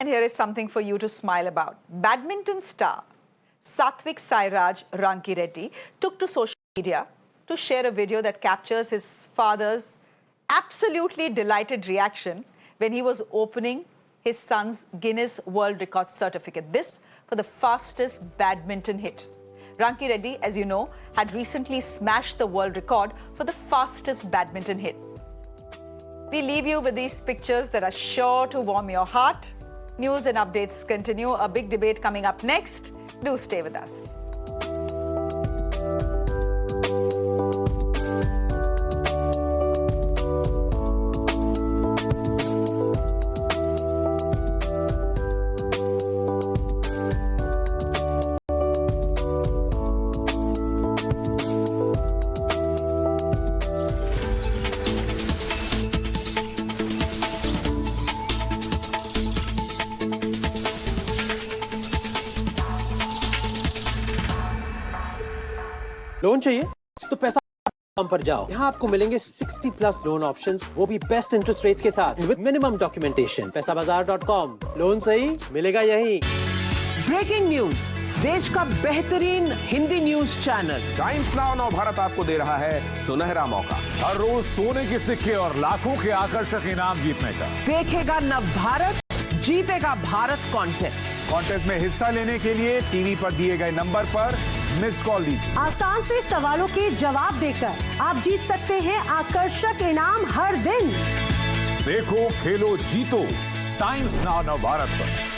And here is something for you to smile about. Badminton star Satvik Sairaj Ranki Reddy took to social media to share a video that captures his father's absolutely delighted reaction when he was opening his son's Guinness World Record certificate. This for the fastest badminton hit. Ranki Reddy, as you know, had recently smashed the world record for the fastest badminton hit. We leave you with these pictures that are sure to warm your heart. News and updates continue. A big debate coming up next. Do stay with us. Loan चाहिए तो पैसा पर जाओ। यहाँ आपको मिलेंगे 60+ loan options, वो भी बेस्ट इंटरेस्ट रेट्स के साथ विद मिनिमम डॉक्यूमेंटेशन। पैसाबाजार.com, लोन सही मिलेगा यहीं। ब्रेकिंग न्यूज, देश का बेहतरीन Hindi news channel times now नव भारत आपको दे रहा है सुनहरा मौका। हर रोज सोने के सिक्के और लाखों के आकर्षक इनाम जीतने का। देखेगा नव भारत, जीतेगा भारत कॉन्टेस्ट में हिस्सा लेने के लिए टीवी पर दिए गए नंबर पर मिस्ड कॉल दीजिए। आसान से सवालों के जवाब देकर आप जीत सकते हैं आकर्षक इनाम हर दिन। देखो, खेलो, जीतो, टाइम्स नाउ नव भारत पर।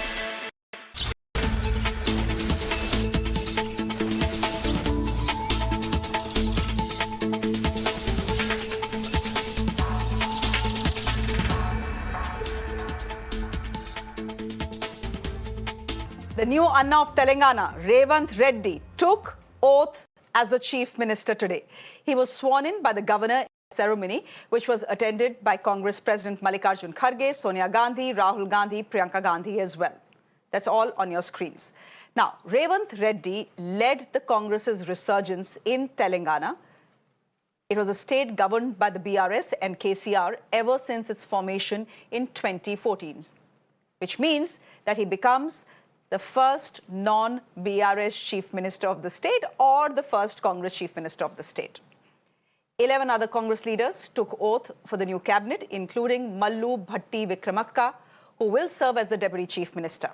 The new Anna of Telangana, Revanth Reddy, took oath as the Chief Minister today. He was sworn in by the governor in a ceremony which was attended by Congress President Mallikarjun Kharge, Sonia Gandhi, Rahul Gandhi, Priyanka Gandhi as well. That's all on your screens. Now, Revanth Reddy led the Congress's resurgence in Telangana. It was a state governed by the BRS and KCR ever since its formation in 2014, which means that he becomes the first non-BRS Chief Minister of the state or the first Congress Chief Minister of the state. 11 other Congress leaders took oath for the new cabinet, including Mallu Bhatti Vikramakka, who will serve as the Deputy Chief Minister.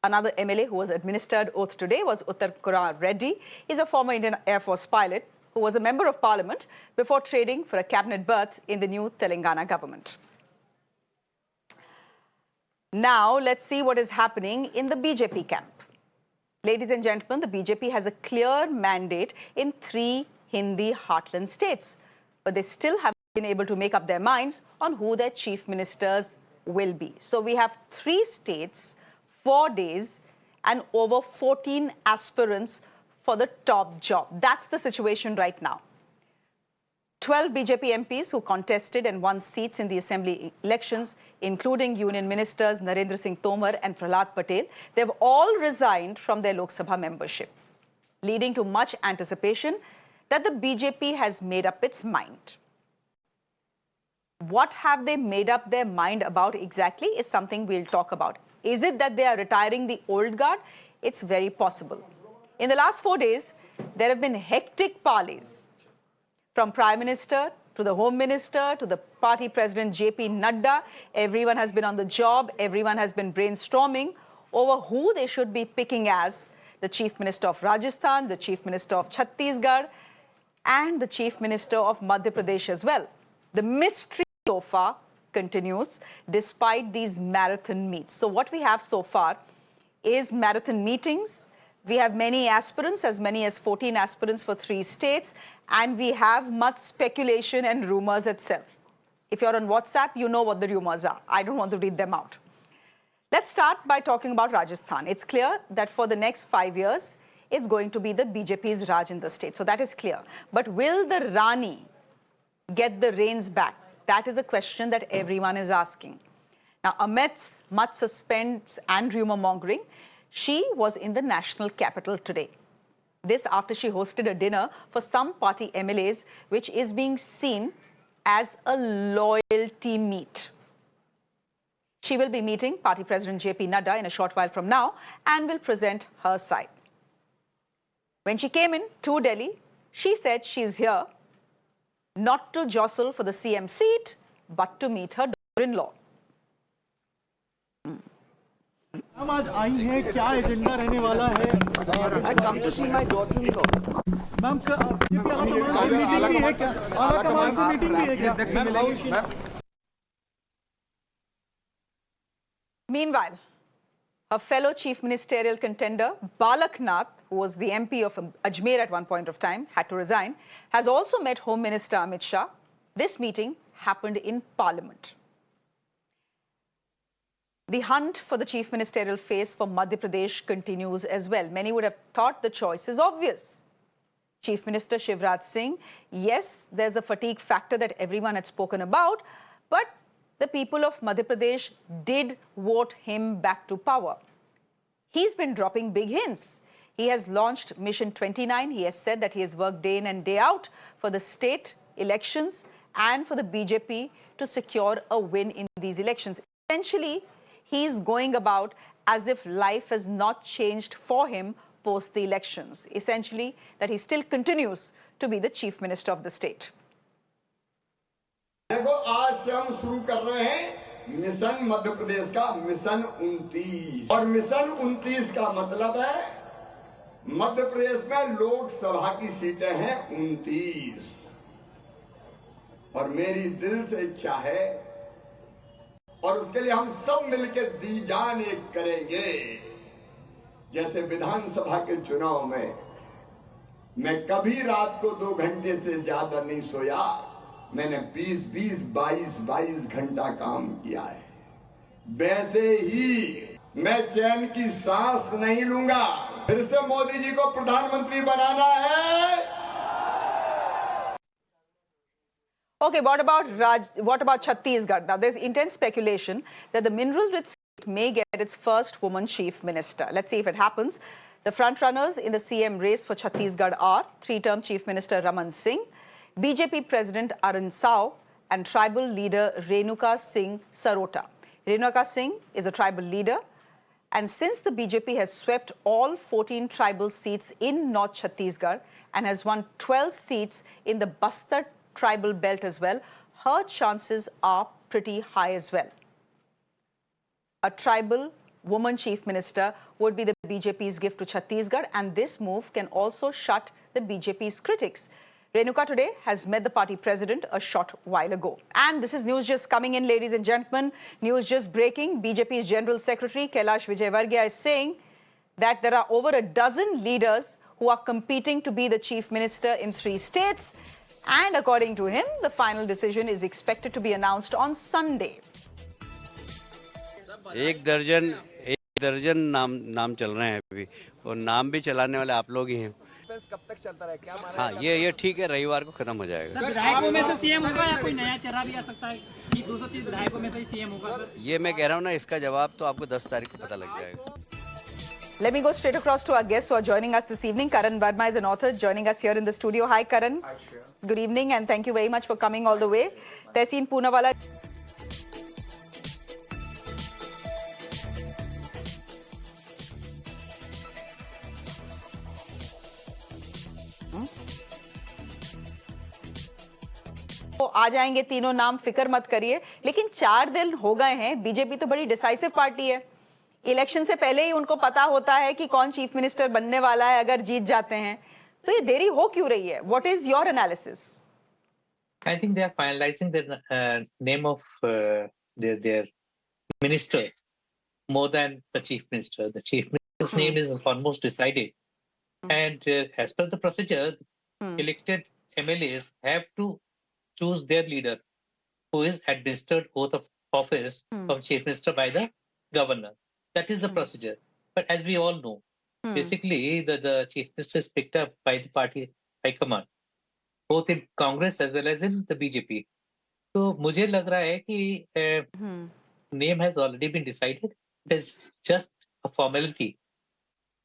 Another MLA who was administered oath today was Uttar Kumar Reddy. He's a former Indian Air Force pilot who was a member of parliament before trading for a cabinet berth in the new Telangana government. Now, let's see what is happening in the BJP camp. Ladies and gentlemen, the BJP has a clear mandate in 3 Hindi heartland states, but they still haven't been able to make up their minds on who their chief ministers will be. So we have 3 states, 4 days, and over 14 aspirants for the top job. That's the situation right now. 12 BJP MPs who contested and won seats in the assembly elections, including union ministers Narendra Singh Tomar and Prahlad Patel, they've all resigned from their Lok Sabha membership, leading to much anticipation that the BJP has made up its mind. What have they made up their mind about exactly is something we'll talk about. Is it that they are retiring the old guard? It's very possible. In the last 4 days, there have been hectic parleys. From Prime Minister to the Home Minister to the party President JP Nadda, everyone has been on the job, everyone has been brainstorming over who they should be picking as the Chief Minister of Rajasthan, the Chief Minister of Chhattisgarh, and the Chief Minister of Madhya Pradesh as well. The mystery so far continues despite these marathon meets. So what we have so far is marathon meetings. We have many aspirants, as many as 14 aspirants for 3 states, and we have much speculation and rumors itself. If you're on WhatsApp, you know what the rumors are. I don't want to read them out. Let's start by talking about Rajasthan. It's clear that for the next 5 years, it's going to be the BJP's Raj in the state. So that is clear. But will the Rani get the reins back? That is a question that everyone is asking. Now, amidst much suspense and rumor mongering, she was in the national capital today. This after she hosted a dinner for some party MLAs, which is being seen as a loyalty meet. She will be meeting Party President JP Nadda in a short while from now and will present her side. When she came in to Delhi, she said she is here not to jostle for the CM seat, but to meet her daughter-in-law. Ma'am आज आई हैं, क्या agenda रहने वाला है? I come to see my daughter-in-law. Ma'am BJP आला कमान से meeting भी है क्या? आला कमान से मीटिंग भी है क्या? Meanwhile, her fellow chief ministerial contender, Balak Nath, who was the MP of Ajmer at one point of time, had to resign, has also met Home Minister Amit Shah. This meeting happened in Parliament. The hunt for the chief ministerial face for Madhya Pradesh continues as well. Many would have thought the choice is obvious. Chief Minister Shivraj Singh, yes, there's a fatigue factor that everyone had spoken about, but the people of Madhya Pradesh did vote him back to power. He's been dropping big hints. He has launched Mission 29. He has said that he has worked day in and day out for the state elections and for the BJP to secure a win in these elections. Essentially, he's going about as if life has not changed for him post the elections. Essentially, that he still continues to be the chief minister of the state. देखो आज से हम शुरू कर रहे हैं mission Madhya Pradesh का mission 29 और मिशन 29 का मतलब है मध्य प्रदेश में लोकसभा की सीटें हैं 29 और मेरी दिल से इच्छा है और उसके लिए हम सब मिलकर दी जान एक करेंगे। जैसे विधानसभा के चुनाव में मैं कभी रात को 2 घंटे से ज्यादा नहीं सोया, मैंने 20-20, 22-22 घंटा काम किया है। वैसे ही मैं चैन की सांस नहीं लूंगा। फिर से मोदी जी को प्रधानमंत्री बनाना है। Okay, what about Chhattisgarh? Now, there's intense speculation that the mineral-rich state may get its first woman chief minister. Let's see if it happens. The front-runners in the CM race for Chhattisgarh are 3-term Chief Minister Raman Singh, BJP President Arun Sao, and tribal leader Renuka Singh Sarota. Renuka Singh is a tribal leader, and since the BJP has swept all 14 tribal seats in North Chhattisgarh and has won 12 seats in the Bastar tribal belt as well, her chances are pretty high as well. A tribal woman chief minister would be the BJP's gift to Chhattisgarh, and this move can also shut the BJP's critics. Renuka today has met the party president a short while ago. And this is news just coming in, ladies and gentlemen. News just breaking. BJP's General Secretary Kailash Vijayvargiya is saying that there are over a dozen leaders who are competing to be the chief minister in 3 states. And according to him, the final decision is expected to be announced on Sunday. एक दर्जन नाम चल रहे हैं अभी और नाम भी चलाने वाले आप लोग ही हैं। कब तक चलता रहे क्या? हाँ, ये ठीक है, रविवार को खत्म हो जाएगा। विधायकों में से सीएम होगा या कोई नया चेहरा भी आ सकता है कि 230 विधायकों में से ही सीएम होगा? ये मैं कह रहा हूँ ना, इसका जवाब तो आपको 10 तारीख को पता लग जाएगा। Let me go straight across to our guests who are joining us this evening. Karan Verma is an author joining us here in the studio. Hi, Karan. Hi, Shreya. Good evening and thank you very much for coming all the way. Tehseen Poonawala. तो आ जाएंगे तीनों नाम, फिक्र मत करिए। लेकिन 4 दिन हो गए हैं, बीजेपी तो बड़ी डिसाइसिव पार्टी है। इलेक्शन से पहले ही उनको पता होता है कि कौन चीफ मिनिस्टर बनने वाला है अगर जीत जाते हैं, तो ये देरी हो क्यों रही है? What is your analysis? I think they are finalizing the name of their ministers more than the chief minister. The chief minister's name is almost decided, and as per the procedure, elected MLAs have to choose their leader, who is administered oath of office of chief minister by the governor. That is the procedure. But as we all know, basically the chief minister is picked up by the party high command, both in Congress as well as in the BJP. So मुझे लग रहा है कि name has already been decided. It is just a formality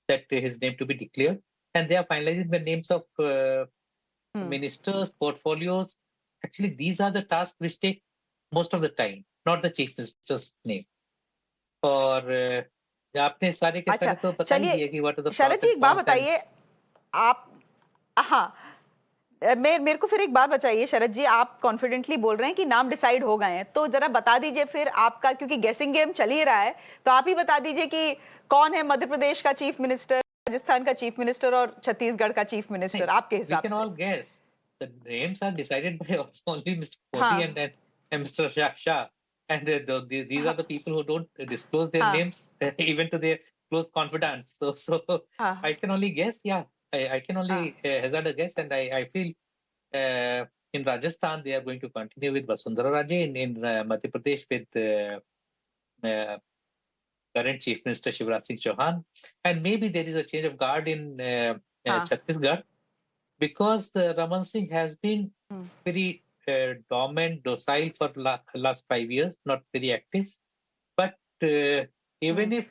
that his name to be declared, and they are finalizing the names of ministers, portfolios. Actually, these are the tasks which take most of the time, not the chief minister's name. और आपने सारे के सारे तो बता ही दिए कि what are the शरद जी एक बात बताइए आप, हाँ मेरे को फिर एक बात बताइए शरद जी, आप कॉन्फिडेंटली बोल रहे हैं कि नाम डिसाइड हो गए हैं, तो जरा बता दीजिए फिर आपका, क्योंकि गेसिंग गेम चल ही रहा है, तो आप ही बता दीजिए कि कौन है मध्य प्रदेश का चीफ मिनिस्टर, राजस्थान का चीफ मिनिस्टर और छत्तीसगढ़ का चीफ मिनिस्टर आपके हिसाब से। We can all guess. The names are decided by only Mr. Modi and Mr. Shah. And these are the people who don't disclose their names even to their close confidants. So I can only guess. Yeah, I can only hazard a guess, and I feel in Rajasthan they are going to continue with Vasundhara Raje. In Madhya Pradesh with current Chief Minister Shivraj Singh Chauhan, and maybe there is a change of guard in Chhattisgarh, because Raman Singh has been very dormant, docile for last 5 years, not very active. But even if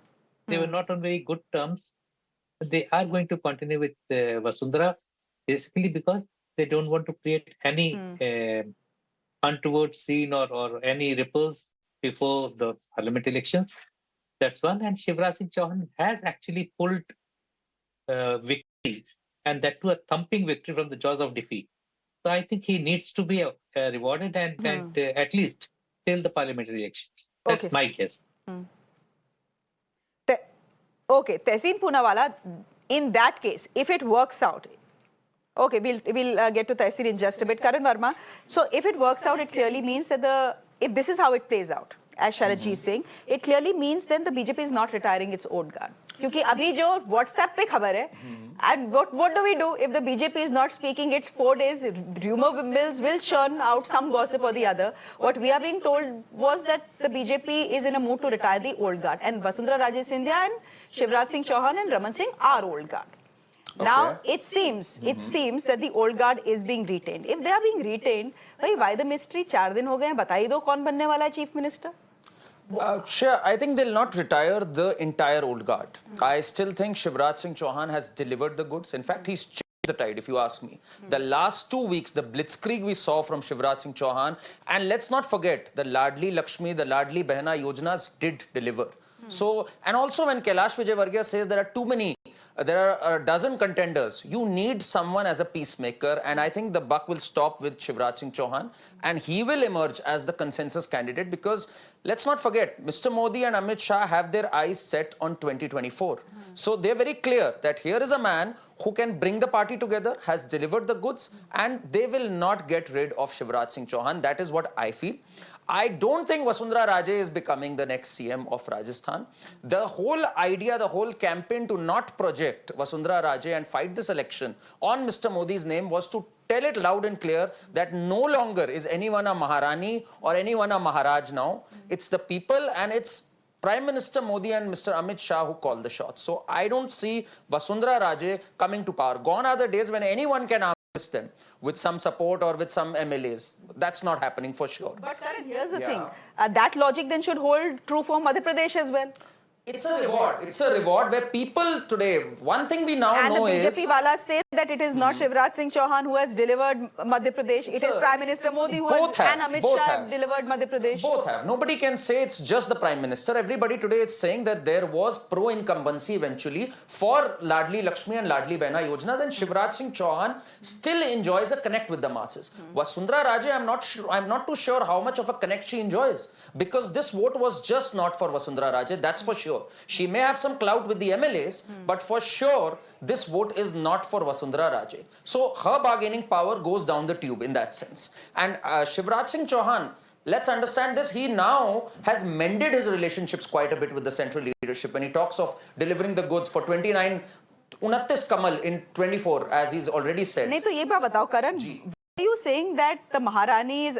they were not on very good terms, they are going to continue with Vasundhara, basically because they don't want to create any untoward scene or any ripples before the parliament elections. That's one. And Shivraj Singh Chauhan has actually pulled victory, and that too a thumping victory from the jaws of defeat. So I think he needs to be rewarded and at least till the parliamentary elections. That's my guess. Okay, Tehseen Poonawala, in that case, if it works out, okay, we'll get to Tehseen in just a bit. Karan Verma, so if it works out, it clearly means that if this is how it plays out, as Sharad ji is saying, it clearly means then the BJP is not retiring its old guard. क्योंकि अभी जो WhatsApp पे खबर है, and what do we do if the BJP is not speaking? It's 4 days. Rumor mills will churn out some gossip or the other. What we are being told was that the BJP is in a mood to retire the old guard, and Vasundhara Raje Scindia and Shivraj Singh Chauhan and Raman Singh are old guard. Okay. Now it seems that the old guard is being retained. If they are being retained, why the mystery? 4 दिन हो गए हैं, बताइए दो कौन बनने वाला है chief minister? Shreya, I think they'll not retire the entire old guard. I still think Shivraj Singh Chauhan has delivered the goods. In fact, he's changed the tide, if you ask me. The last 2 weeks, the blitzkrieg we saw from Shivraj Singh Chauhan, and let's not forget, the Ladli Lakshmi, the Ladli Behna Yojanas did deliver. So, and also when Kailash Vijayvargiya says there are too many, there are a dozen contenders, you need someone as a peacemaker, and I think the buck will stop with Shivraj Singh Chauhan, and he will emerge as the consensus candidate, because let's not forget, Mr. Modi and Amit Shah have their eyes set on 2024. So they're very clear that here is a man who can bring the party together, has delivered the goods, and they will not get rid of Shivraj Singh Chauhan. That is what I feel. I don't think Vasundhara Raje is becoming the next CM of Rajasthan. The whole idea, the whole campaign to not project Vasundhara Raje and fight this election on Mr. Modi's name was to tell it loud and clear that no longer is anyone a Maharani or anyone a Maharaj now. It's the people, and it's Prime Minister Modi and Mr. Amit Shah who call the shots. So I don't see Vasundhara Raje coming to power. Gone are the days when anyone can arm them with some support or with some MLAs. That's not happening for sure. But Karan, here's the thing. That logic then should hold true for Madhya Pradesh as well. It's a reward. It's a reward where people today, one thing we now know is... And the BJP wala say that it is not Shivraj Singh Chauhan who has delivered Madhya Pradesh. It is Prime Minister Modi who has, and Amit Shah have delivered Madhya Pradesh. Both have. Nobody can say it's just the Prime Minister. Everybody today is saying that there was pro-incumbency eventually for Ladli Lakshmi and Ladli Behna Yojanas, and Shivraj Singh Chauhan still enjoys a connect with the masses. Vasundhara Raje, I'm not too sure how much of a connect she enjoys, because this vote was just not for Vasundhara Raje, that's for sure. She may have some clout with the MLAs, but for sure, this vote is not for Vasundhara Raje. So her bargaining power goes down the tube in that sense. And Shivraj Singh Chauhan, let's understand this, he now has mended his relationships quite a bit with the central leadership. When he talks of delivering the goods for 29 Kamal in 24, as he's already said. नहीं तो ये बात बताओ Karan, are you saying that the Maharani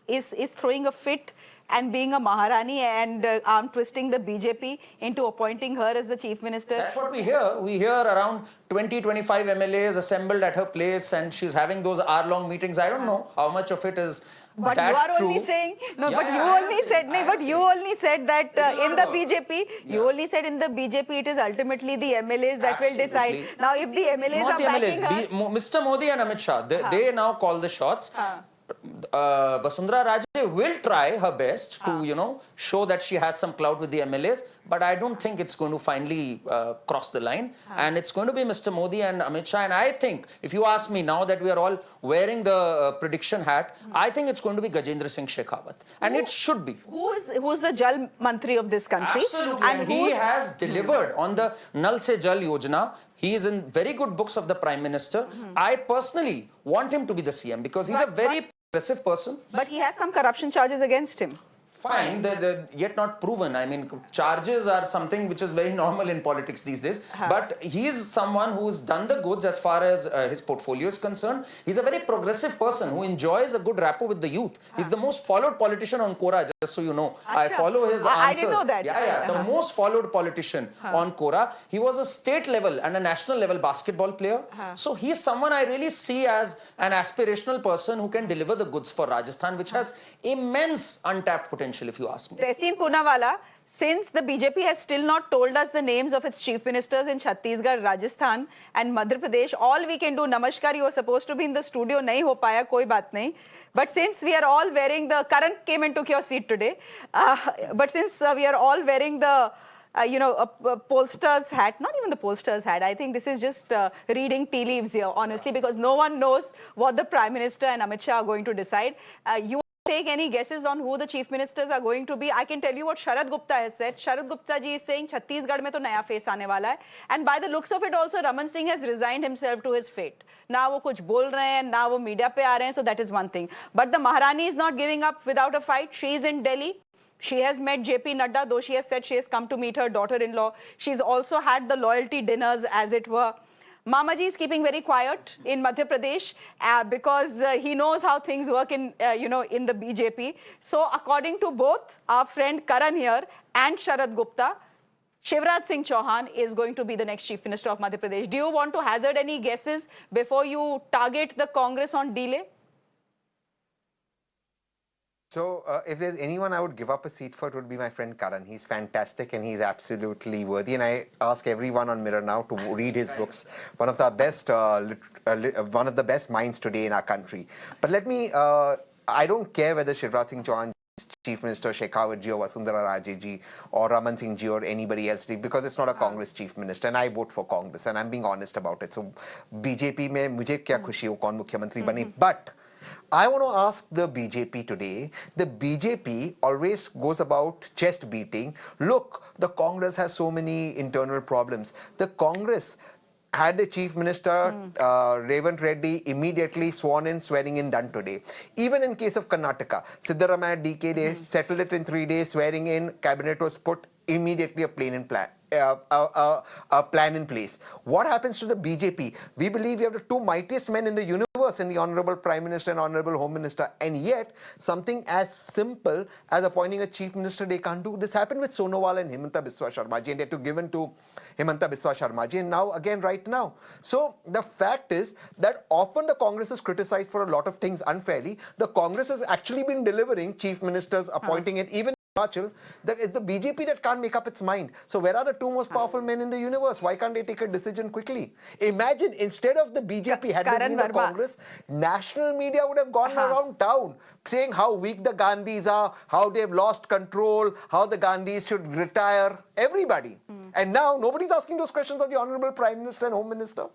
is throwing a fit and being a Maharani and arm twisting the BJP into appointing her as the chief minister? That's what we hear. We hear around 20-25 MLAs assembled at her place, and she's having those hour-long meetings. I don't know how much of it is but you are true. Only saying no. Yeah, but you only said no. But you only said that in the BJP, you only said in the BJP it is ultimately the MLAs that will decide. Now, if the MLAs not are the backing MLAs, her, Mr. Modi and Amit Shah, they now call the shots. Vasundhara Raje will try her best to, you know, show that she has some clout with the MLAs, but I don't think it's going to finally cross the line. And it's going to be Mr. Modi and Amit Shah. And I think, if you ask me now that we are all wearing the prediction hat, I think it's going to be Gajendra Singh Shekhawat. And it should be. Who's the Jal Mantri of this country? Absolutely. And he has delivered on the Nal Se Jal Yojana. He is in very good books of the Prime Minister. I personally want him to be the CM because he's a very progressive person. But he has some corruption charges against him. Fine, they're yet not proven. I mean, charges are something which is very normal in politics these days. But he is someone who's done the goods as far as his portfolio is concerned. He's a very progressive person who enjoys a good rapport with the youth. He's the most followed politician on Quora, just so you know. I follow his answers. I didn't know that. Yeah. The most followed politician on Quora. He was a state level and a national level basketball player. So he's someone I really see as an aspirational person who can deliver the goods for Rajasthan, which has immense untapped potential, if you ask me. Tehseen Poonawalla, since the BJP has still not told us the names of its chief ministers in Chhattisgarh, Rajasthan and Madhya Pradesh, all we can do, Namaskar, you were supposed to be in the studio, nahi ho paya, koi baat nahi. But since we are all wearing the, Karan came and took your seat today, but since we are all wearing the, pollster's hat, not even the pollster's hat, I think this is just reading tea leaves here, honestly, because no one knows what the Prime Minister and Amit Shah are going to decide. You take any guesses on who the chief ministers are going to be? I can tell you what Sharad Gupta has said. Sharad Gupta ji is saying Chhattisgarh mein to naya face aane wala hai. And by the looks of it also, Raman Singh has resigned himself to his fate. Na wo kuch bol rahe hain, na wo media pe aa rahe hain, so that is one thing. But the Maharani is not giving up without a fight. She is in Delhi. She has met JP Nadda, though she has said she has come to meet her daughter-in-law. She's also had the loyalty dinners, as it were. Mamaji is keeping very quiet in Madhya Pradesh because he knows how things work in, in the BJP. So according to both our friend Karan here and Sharad Gupta, Shivraj Singh Chauhan is going to be the next Chief Minister of Madhya Pradesh. Do you want to hazard any guesses before you target the Congress on delay? So if there's anyone I would give up a seat for, it would be my friend Karan. He's fantastic and he's absolutely worthy. And I ask everyone on Mirror now to read his books. One of the best minds today in our country. But let me, I don't care whether Shivraj Singh Chauhan, Chief Minister Shekhawat ji or Vasundhara Raje ji or Raman Singh ji or anybody else, because it's not a Congress Chief Minister and I vote for Congress and I'm being honest about it. So BJP mein mujhe kya khushi ho kaun mukhyamantri bane. But I want to ask the BJP today, the BJP always goes about chest beating. Look, the Congress has so many internal problems. The Congress had the Chief Minister, Revanth Reddy, immediately sworn in, swearing in done today. Even in case of Karnataka, Siddaramaiah DK, they settled it in 3 days, swearing in, cabinet was put, immediately a plan in place. What happens to the BJP? We believe we have the two mightiest men in the universe in the Honorable Prime Minister and Honorable Home Minister, and yet something as simple as appointing a Chief Minister they can't do. This happened with Sonowal and Himanta Biswa Sharma ji, and they had to give in to Himanta Biswa Sharma ji, and now again right now. So the fact is that often the Congress is criticized for a lot of things unfairly. The Congress has actually been delivering Chief Ministers, appointing it, even it's the BJP that can't make up its mind. So where are the two most powerful men in the universe? Why can't they take a decision quickly? Imagine, instead of the BJP had been the Congress, national media would have gone around town saying how weak the Gandhis are, how they've lost control, how the Gandhis should retire, everybody. And now nobody's asking those questions of the Honorable Prime Minister and Home Minister.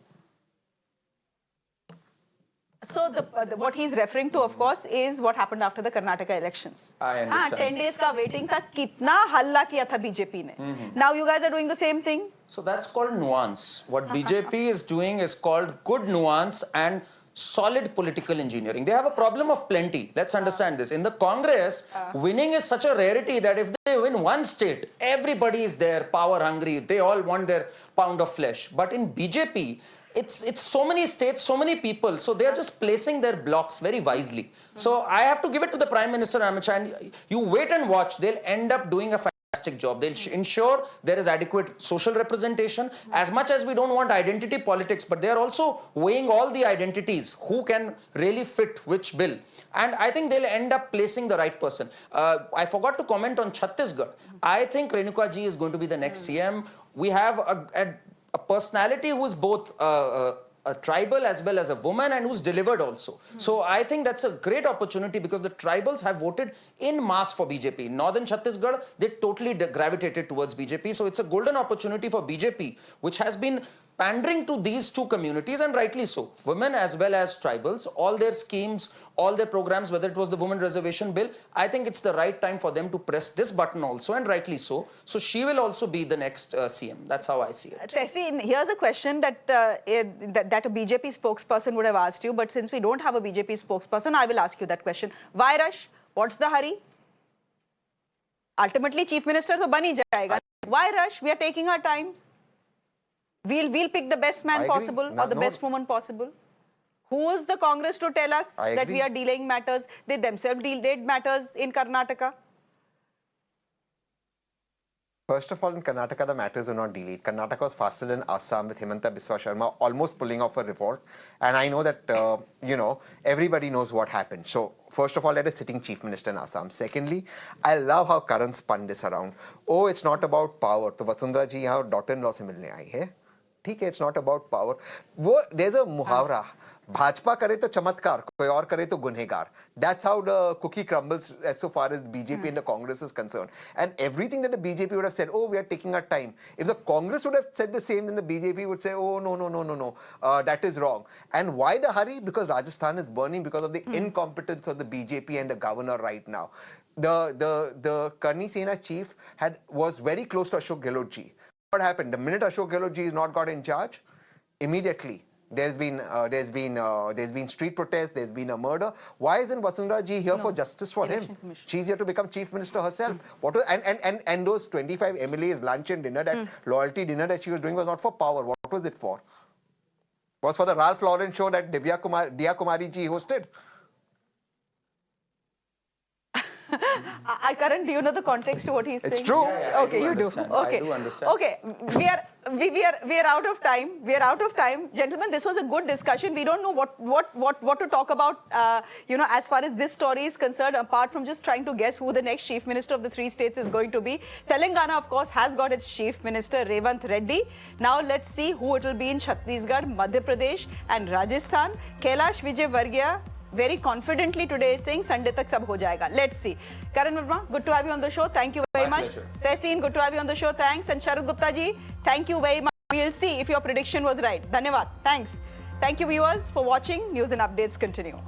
So what he's referring to, of course, is what happened after the Karnataka elections. I understand. 10 days ka waiting tha, kitna halla kiya tha BJP ne. Now you guys are doing the same thing. So that's called nuance. What BJP is doing is called good nuance and solid political engineering. They have a problem of plenty. Let's understand this. In the Congress, winning is such a rarity that if they win one state, everybody is there, power hungry. They all want their pound of flesh. But in BJP, it's so many states, so many people. So they are just placing their blocks very wisely. So I have to give it to the Prime Minister Amit Shah, and you wait and watch. They'll end up doing a fantastic job. They'll ensure there is adequate social representation. As much as we don't want identity politics, but they are also weighing all the identities. Who can really fit which bill? And I think they'll end up placing the right person. I forgot to comment on Chhattisgarh. I think Renuka ji is going to be the next CM. We have a personality who is both a tribal as well as a woman, and who's delivered also. So I think that's a great opportunity because the tribals have voted in mass for BJP. Northern Chhattisgarh, they totally gravitated towards BJP. So it's a golden opportunity for BJP, which has been pandering to these two communities, and rightly so. Women as well as tribals, all their schemes, all their programs, whether it was the women reservation bill, I think it's the right time for them to press this button also, and rightly so. So she will also be the next CM. That's how I see it. Tessie, here's a question that that a BJP spokesperson would have asked you, but since we don't have a BJP spokesperson, I will ask you that question. Why rush? What's the hurry? Ultimately, Chief Minister to ban hi jayega. Why rush? We are taking our time. We'll pick the best man possible or the best woman possible. Who is the Congress to tell us that we are delaying matters? They themselves delayed matters in Karnataka. First of all, in Karnataka, the matters were not delayed. Karnataka was faster than Assam with Himanta Biswa Sharma almost pulling off a revolt. And I know that, everybody knows what happened. So, first of all, let a sitting chief minister in Assam. Secondly, I love how Karan spun this around. Oh, it's not about power. So, Vasundhara ji yahan daughter-in-law se milne aayi hai. ठीक है, it's not about power. There's a muhavra. Bhajpa करे तो चमत्कार, कोई और करे तो गुनहगार. That's how the cookie crumbles as so far as BJP and the Congress is concerned. And everything that the BJP would have said, oh, we are taking our time. If the Congress would have said the same, then the BJP would say, oh, no, that is wrong. And why the hurry? Because Rajasthan is burning because of the incompetence of the BJP and the governor right now. The Karni Sena chief was very close to Ashok Gehlot ji. What happened? The minute Ashok Gehlot ji is not got in charge, immediately there's been street protests, there's been a murder. Why isn't Vasundhara ji here for justice for him? She's here to become chief minister herself. And those 25 MLAs lunch and dinner, that loyalty dinner that she was doing was not for power. What was it for? It was for the Ralph Lauren show that Diya Kumari ji hosted. Karan, do you know the context to what he's saying? It's true. Okay, you do. Okay, I do understand. Okay, we are out of time. We are out of time, gentlemen. This was a good discussion. We don't know what to talk about. As far as this story is concerned, apart from just trying to guess who the next chief minister of the three states is going to be. Telangana, of course, has got its chief minister Revanth Reddy. Now let's see who it will be in Chhattisgarh, Madhya Pradesh, and Rajasthan. Kailash Vijay Varghya very confidently today saying Sunday tak sab ho jayega. Let's see. Karan Verma, good to have you on the show. Thank you very much. Tehseen, good to have you on the show. Thanks. And Sharad Gupta ji, thank you very much. We'll see if your prediction was right. Dhanyavad. Thanks. Thank you viewers for watching. News and updates continue.